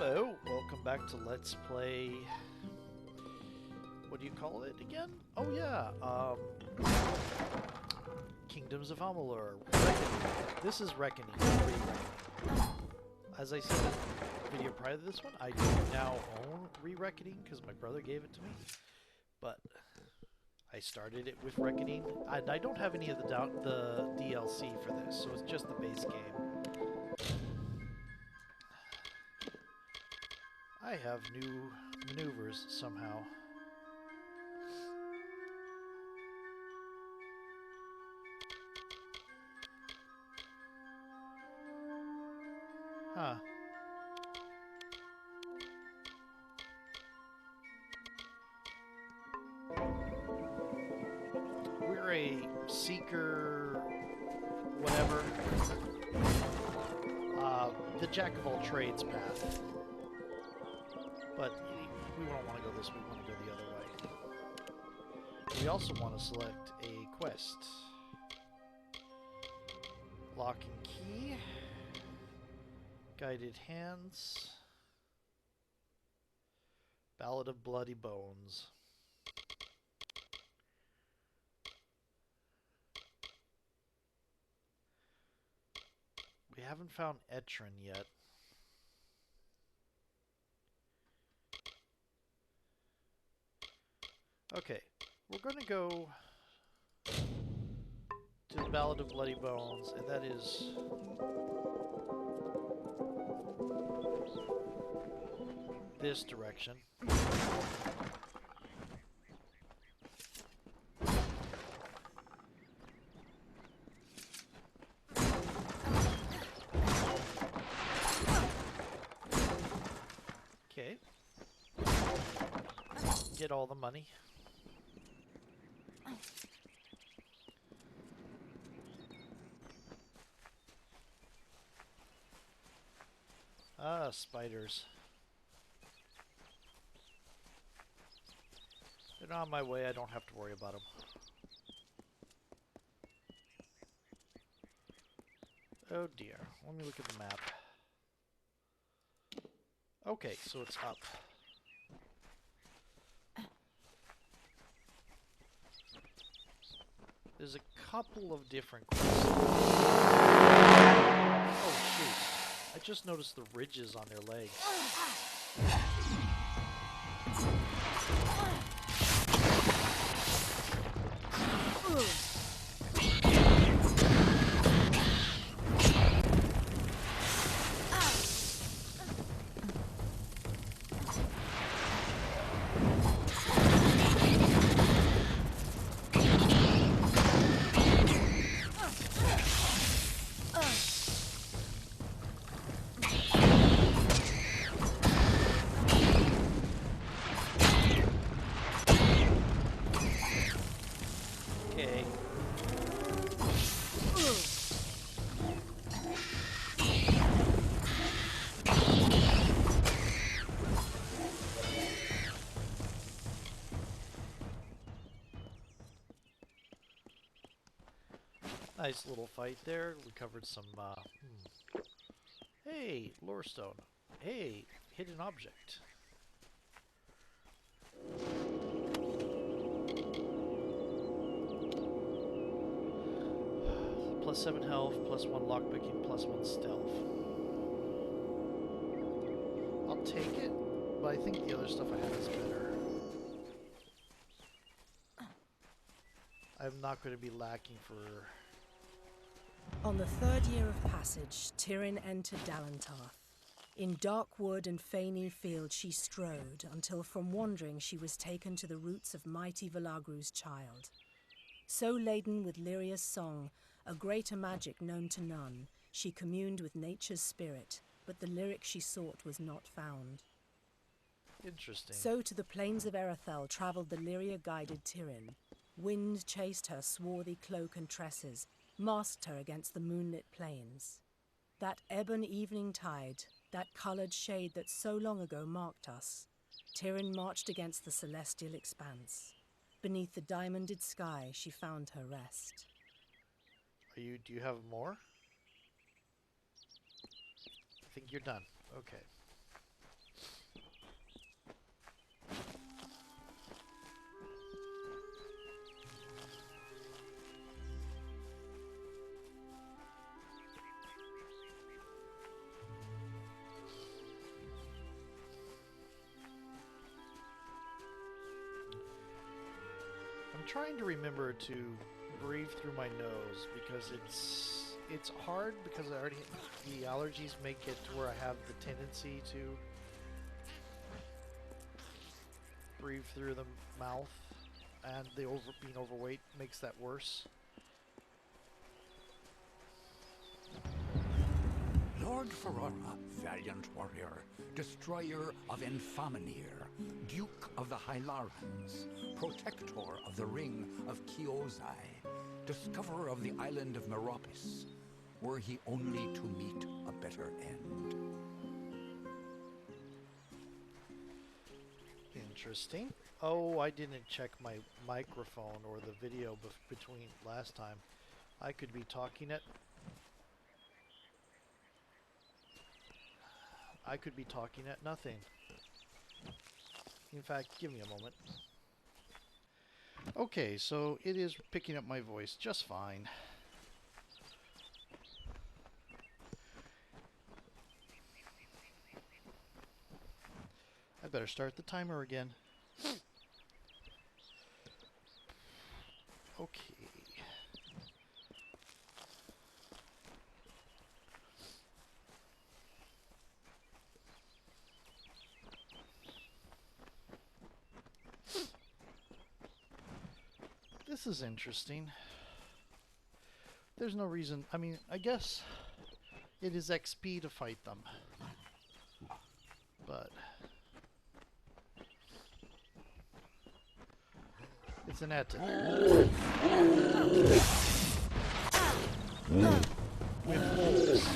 Hello, welcome back to Let's Play... What do you call it again? Oh yeah, Kingdoms of Amalur. Reckoning. This is Reckoning, Re-Reckoning. As I said in the video prior to this one, I do now own Re-Reckoning because my brother gave it to me. But I started it with Reckoning, and I don't have any of the DLC for this, so it's just the base game. I have new maneuvers somehow. Huh. We're a seeker, whatever. The jack of all trades path. But we don't want to go this way, we want to go the other way. We also want to select a quest. Lock and key. Guided hands. Ballad of Bloody Bones. We haven't found Etrin yet. Okay, we're going to go to the Ballad of Bloody Bones, and that is this direction. Okay. Get all the money. Ah, spiders. They're not on my way, I don't have to worry about them. Oh dear, let me look at the map. Okay, so it's up. There's a couple of different quests. Oh shoot. I just noticed the ridges on their legs. Nice little fight there. We covered some, Hey, lore stone. Hey, hidden object. +7 health, +1 lockpicking, +1 stealth. I'll take it, but I think the other stuff I have is better. I'm not going to be lacking for... On the third year of passage, Tyrin entered Dallach. In dark wood and fany field she strode, until from wandering she was taken to the roots of mighty Velagru's child. So laden with Lyria's song, a greater magic known to none, she communed with nature's spirit, but the lyric she sought was not found. Interesting. So to the plains of Erethel travelled the Lyria-guided Tyrin. Wind chased her swarthy cloak and tresses, masked her against the moonlit plains. That ebon evening tide, that coloured shade that so long ago marked us, Tyrin marched against the celestial expanse. Beneath the diamonded sky she found her rest. Do you have more? I think you're done. Okay. I'm trying to remember to breathe through my nose because it's hard because the allergies make it to where I have the tendency to breathe through the mouth, and being overweight makes that worse. Lord Ferrara, valiant warrior, destroyer of Infaminir, Duke of the Hylarans, protector of the Ring of Kiozai, discoverer of the island of Meropis, were he only to meet a better end. Interesting. Oh, I didn't check my microphone or the video between last time. I could be talking at nothing. In fact, give me a moment. Okay, so it is picking up my voice just fine. I better start the timer again. Okay. This is interesting. There's no reason. I mean, I guess it is XP to fight them. But it's an Etten. With wolves.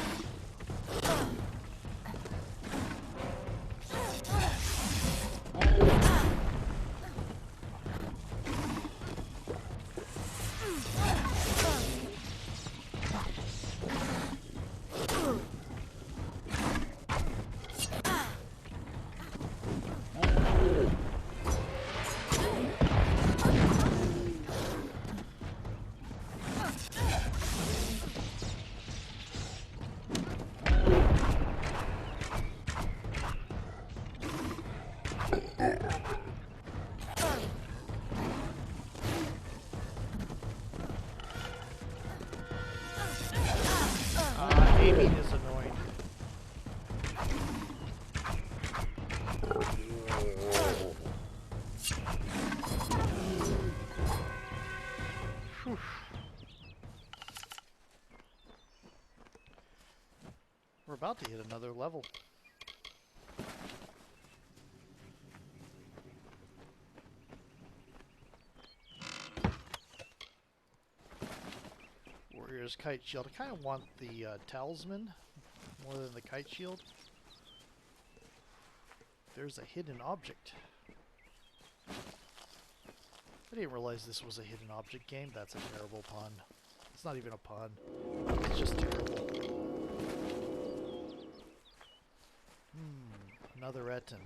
Aiming is annoying. Whew. We're about to hit another level. Warrior's Kite Shield. I kind of want the talisman more than the kite shield. There's a hidden object. I didn't realize this was a hidden object game. That's a terrible pun. It's not even a pun. It's just terrible. Another Etten.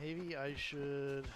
Maybe I should...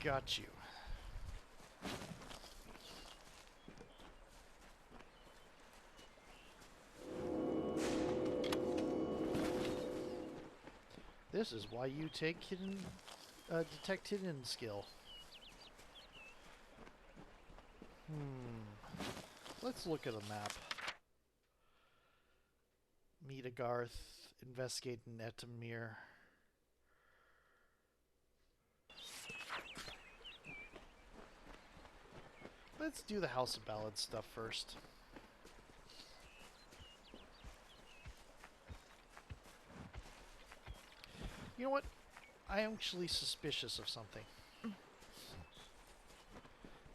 Got you. This is why you take hidden, detect hidden skill. Let's look at a map. Meet Agarth, investigate in Etamir. Let's do the House of Ballads stuff first. You know what? I am actually suspicious of something.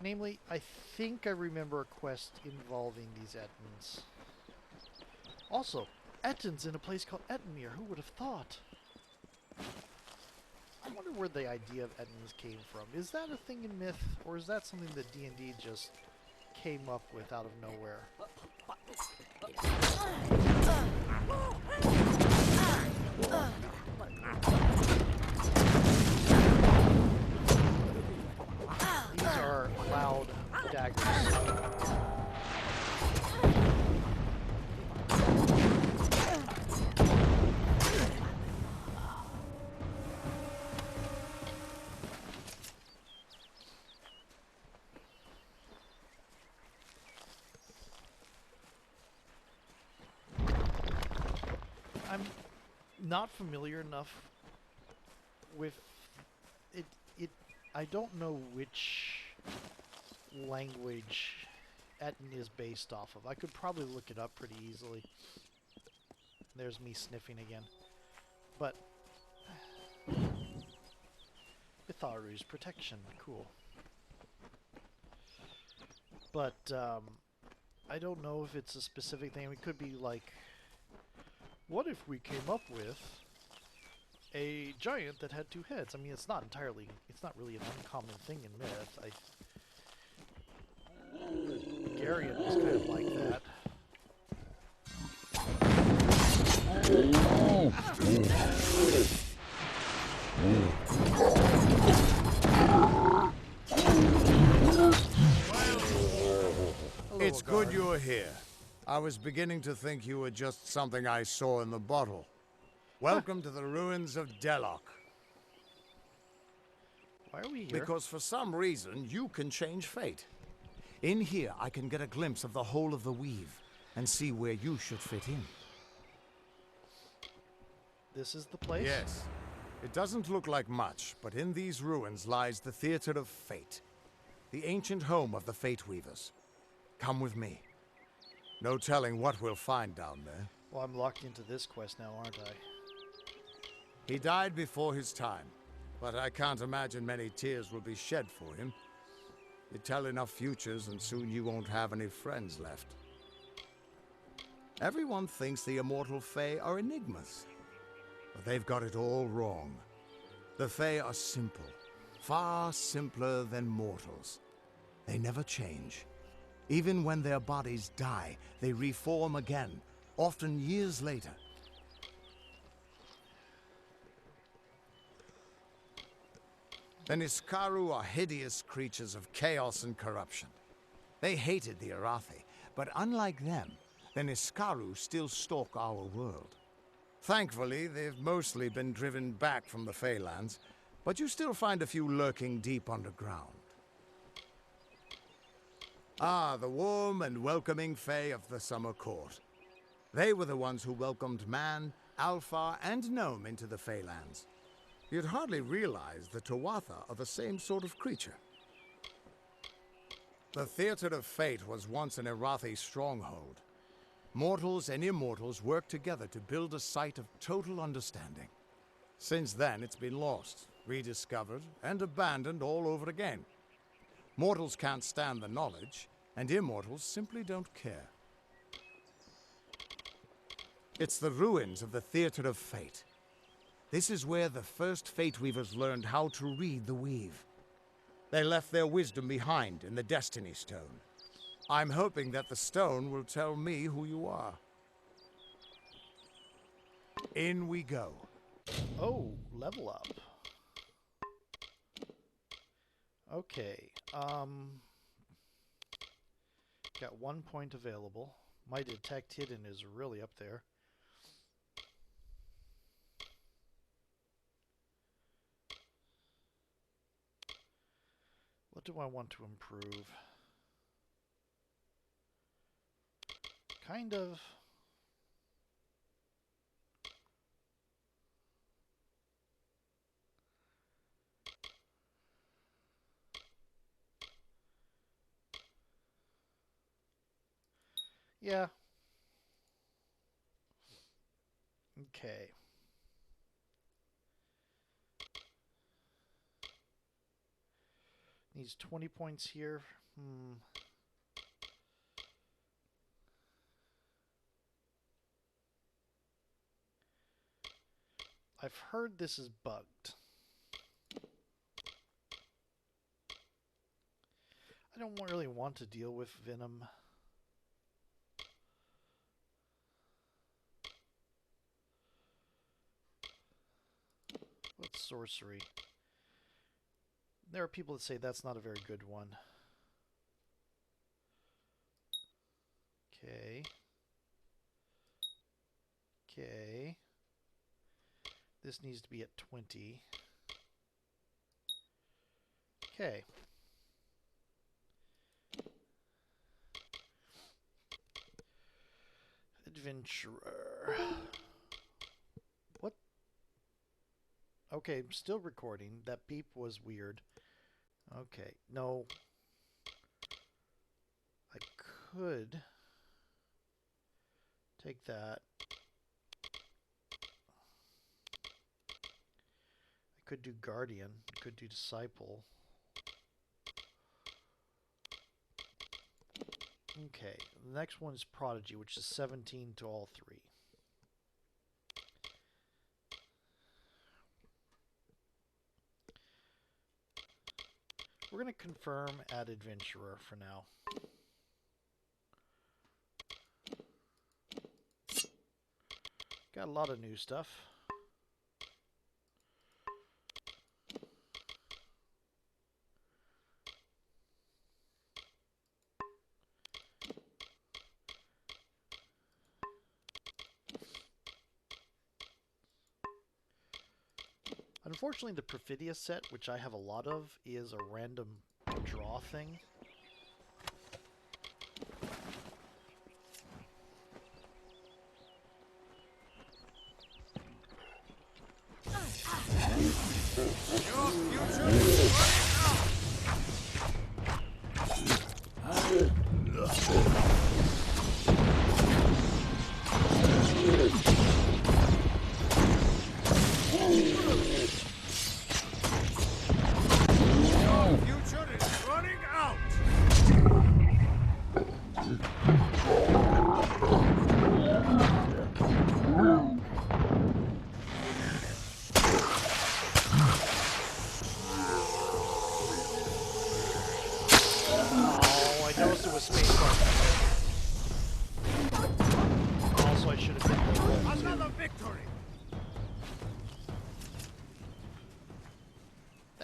Namely, I think I remember a quest involving these Ettins. Also, Ettins in a place called Etamir. Who would have thought? I wonder where the idea of Ettins came from. Is that a thing in myth, or is that something that D&D just came up with out of nowhere? These are loud daggers. I'm not familiar enough with it. I don't know which language Ettin is based off of. I could probably look it up pretty easily. There's me sniffing again. But Itharu's protection, cool. But I don't know if it's a specific thing. It could be like, what if we came up with a giant that had 2 heads? I mean, it's not really an uncommon thing in myth. Garion was kind of like that. It's good you're here. I was beginning to think you were just something I saw in the bottle. Welcome to the ruins of Dellach. Why are we here? Because for some reason, you can change fate. In here, I can get a glimpse of the whole of the weave and see where you should fit in. This is the place? Yes. It doesn't look like much, but in these ruins lies the Theater of Fate, the ancient home of the Fate Weavers. Come with me. No telling what we'll find down there. Well, I'm locked into this quest now, aren't I? He died before his time, but I can't imagine many tears will be shed for him. You tell enough futures and soon you won't have any friends left. Everyone thinks the immortal Fae are enigmas, but they've got it all wrong. The Fae are simple, far simpler than mortals. They never change. Even when their bodies die, they reform again, often years later. The Niskaru are hideous creatures of chaos and corruption. They hated the Arathi, but unlike them, the Niskaru still stalk our world. Thankfully, they've mostly been driven back from the Feylands, but you still find a few lurking deep underground. Ah, the warm and welcoming Fae of the Summer Court. They were the ones who welcomed man, Alpha, and Gnome into the Feylands. You'd hardly realize the Tuatha are the same sort of creature. The Theater of Fate was once an Arathi stronghold. Mortals and immortals worked together to build a site of total understanding. Since then, it's been lost, rediscovered, and abandoned all over again. Mortals can't stand the knowledge, and immortals simply don't care. It's the ruins of the Theater of Fate. This is where the first Fate Weavers learned how to read the weave. They left their wisdom behind in the Destiny Stone. I'm hoping that the stone will tell me who you are. In we go. Oh, level up. Okay, got 1 point available. My detect hidden is really up there. What do I want to improve? Kind of. Yeah. Okay. Needs 20 points here. I've heard this is bugged. I don't really want to deal with Venom. What's sorcery? There are people that say that's not a very good one. Okay. Okay. This needs to be at 20. Okay. Adventurer. What? Okay, I'm still recording. That beep was weird. Okay, no. I could take that. I could do Guardian. I could do Disciple. Okay, the next one is Prodigy, which is 17 to all three. We're going to confirm add Adventurer for now. Got a lot of new stuff. Unfortunately, the Perfidia set, which I have a lot of, is a random draw thing.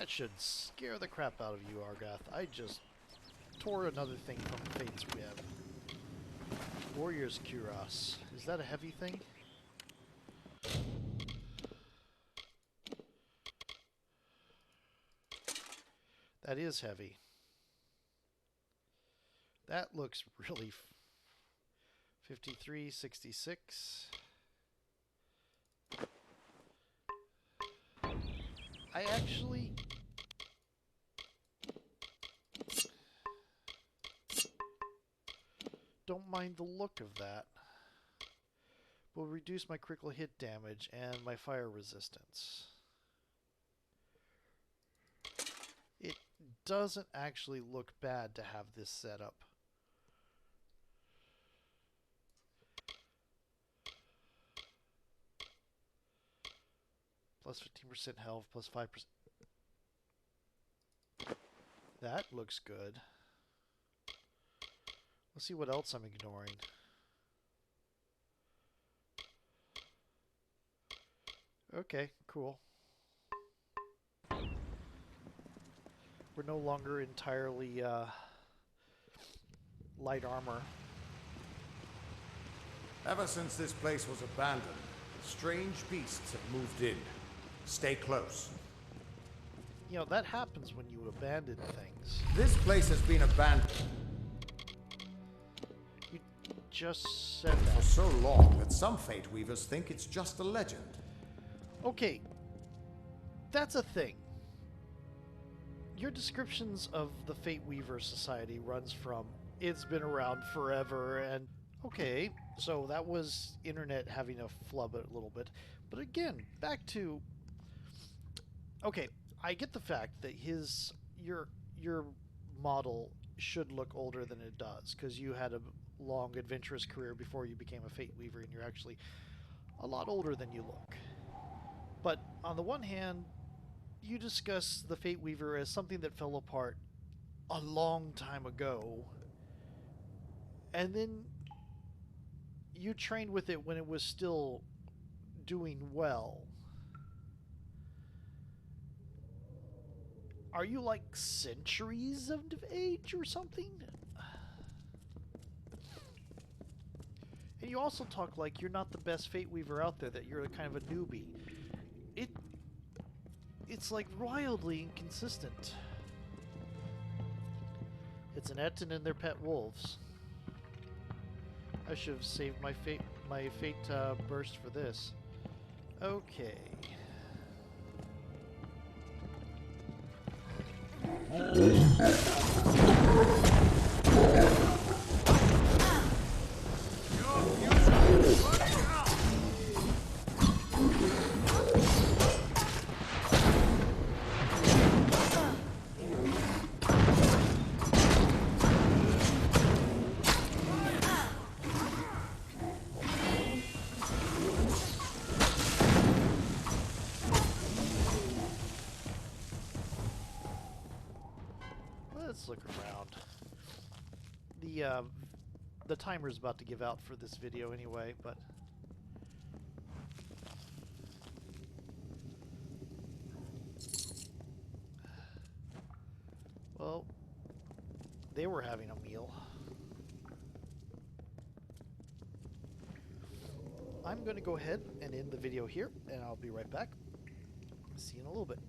Should scare the crap out of you, Agarth. I just tore another thing from Fate's Web. Warrior's Cuirass. Is that a heavy thing? That is heavy. That looks really 53, 66. I actually don't mind the look of that. Will reduce my critical hit damage and my fire resistance. It doesn't actually look bad to have this set up. Plus 15% health, plus 5%. That looks good. Let's see what else I'm ignoring. Okay, cool. We're no longer entirely light armor. Ever since this place was abandoned, strange beasts have moved in. Stay close. you know, that happens when you abandon things. This place has been abandoned You just said for that. so long that some Fate Weavers think it's just a legend. Okay, that's a thing. Your descriptions of the Fate Weaver Society runs from it's been around forever and okay, so that was internet having a flub a little bit. But again, back to okay, I get the fact that your model should look older than it does because you had a long adventurous career before you became a Fate Weaver and you're actually a lot older than you look. But on the one hand, you discuss the Fate Weaver as something that fell apart a long time ago, and then you trained with it when it was still doing well. Are you like centuries of age or something? And you also talk like you're not the best Fate Weaver out there, that you're kind of a newbie. It's like wildly inconsistent. It's an Etten and their pet wolves. I should have saved my fate burst for this. Okay. Let's look around. The timer's about to give out for this video anyway, but well, they were having a meal. I'm going to go ahead and end the video here, and I'll be right back. See you in a little bit.